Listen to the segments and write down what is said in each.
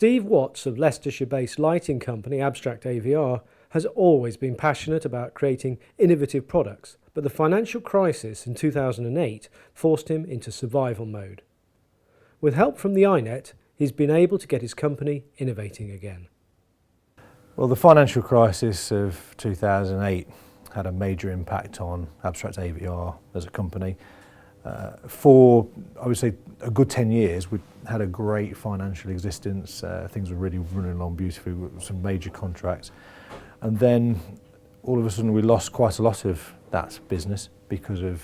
Steve Watts of Leicestershire-based lighting company Abstract AVR has always been passionate about creating innovative products, but the financial crisis in 2008 forced him into survival mode. With help from the SCiNet, he's been able to get his company innovating again. Well, the financial crisis of 2008 had a major impact on Abstract AVR as a company. For, I would say, a good 10 years, we had a great financial existence. Things were really running along beautifully with some major contracts. And then all of a sudden we lost quite a lot of that business because of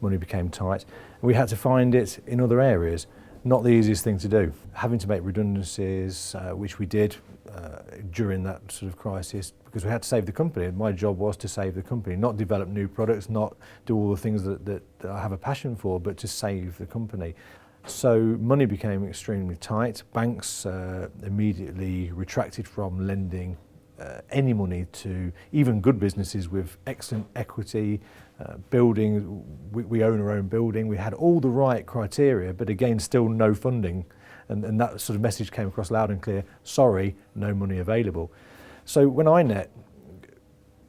money became tight. We had to find it in other areas. Not the easiest thing to do. Having to make redundancies, which we did during that sort of crisis, because we had to save the company. My job was to save the company, not develop new products, not do all the things that I have a passion for, but to save the company. So money became extremely tight. Banks immediately retracted from lending any money to even good businesses with excellent equity, building. We own our own building. We had all the right criteria, but again, still no funding. And that sort of message came across loud and clear, sorry, no money available. So when SCiNet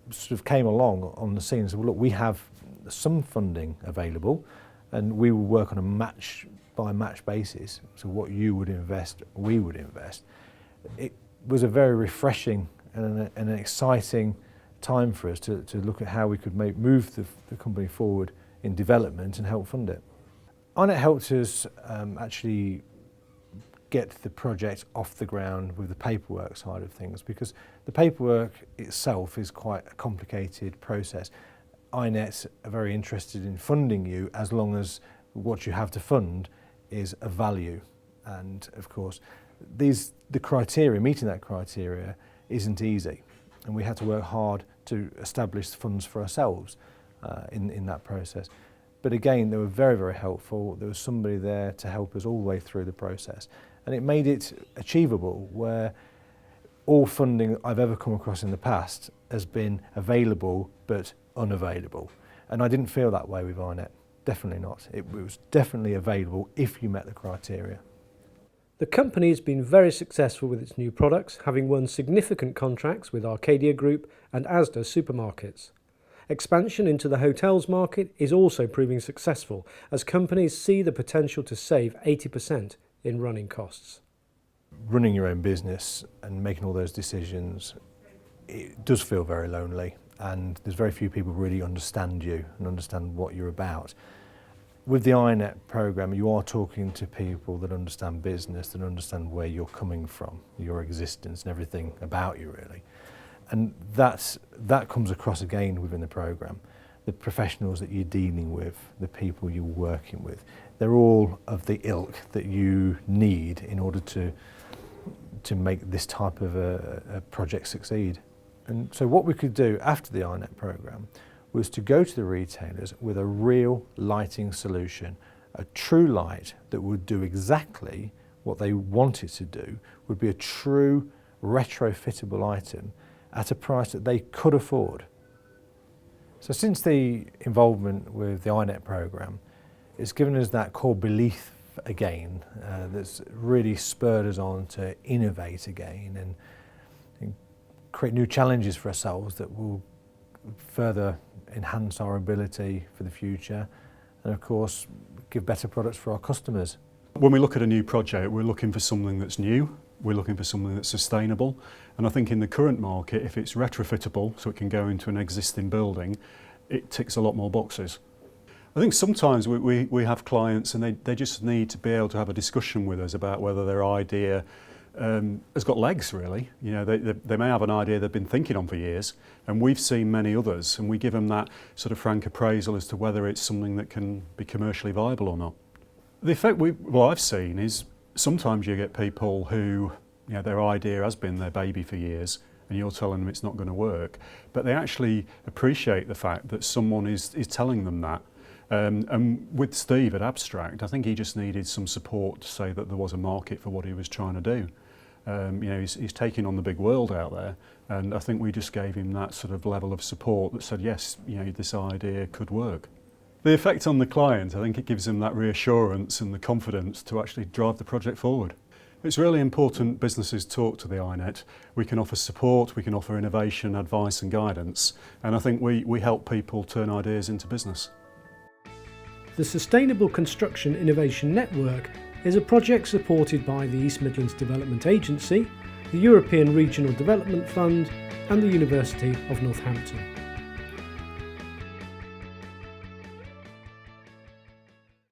sort of came along on the scene and said, well, look, we have some funding available and we will work on a match by match basis. So what you would invest, we would invest. It was a very refreshing and an exciting time for us to look at how we could move the company forward in development and help fund it. SCiNet helped us actually get the project off the ground with the paperwork side of things, because the paperwork itself is quite a complicated process. SCiNet are very interested in funding you as long as what you have to fund is of value. And of course, the criteria, meeting that criteria isn't easy. And we had to work hard to establish funds for ourselves in that process. But again, they were very, very helpful. There was somebody there to help us all the way through the process. And it made it achievable, where all funding I've ever come across in the past has been available but unavailable. And I didn't feel that way with SCiNet. Definitely not. It was definitely available if you met the criteria. The company has been very successful with its new products, having won significant contracts with Arcadia Group and Asda supermarkets. Expansion into the hotels market is also proving successful, as companies see the potential to save 80% in running costs. Running your own business and making all those decisions, it does feel very lonely, and there's very few people who really understand you and understand what you're about. With the SCiNet programme, you are talking to people that understand business, that understand where you're coming from, your existence and everything about you really. And that comes across again within the programme. The professionals that you're dealing with, the people you're working with, they're all of the ilk that you need in order to make this type of a project succeed. And so what we could do after the SCiNet programme was to go to the retailers with a real lighting solution, a true light that would do exactly what they want it to do, would be a true retrofittable item at a price that they could afford. So since the involvement with the SCiNet programme, it's given us that core belief again that's really spurred us on to innovate again and create new challenges for ourselves that will further enhance our ability for the future and of course give better products for our customers. When we look at a new project, we're looking for something that's new, we're looking for something that's sustainable, and I think in the current market, if it's retrofittable so it can go into an existing building, it ticks a lot more boxes. I think sometimes we have clients and they just need to be able to have a discussion with us about whether their idea has got legs really. You know, they may have an idea they've been thinking on for years, and we've seen many others, and we give them that sort of frank appraisal as to whether it's something that can be commercially viable or not. The effect I've seen is sometimes you get people who, you know, their idea has been their baby for years, and you're telling them it's not going to work, but they actually appreciate the fact that someone is telling them that. And with Steve at Abstract, I think he just needed some support to say that there was a market for what he was trying to do. You know, he's taking on the big world out there, and I think we just gave him that sort of level of support that said, yes, you know, this idea could work. The effect on the client, I think it gives them that reassurance and the confidence to actually drive the project forward. It's really important businesses talk to the SCiNet. We can offer support, we can offer innovation, advice and guidance, and I think we help people turn ideas into business. The Sustainable Construction Innovation Network is a project supported by the East Midlands Development Agency, the European Regional Development Fund and the University of Northampton.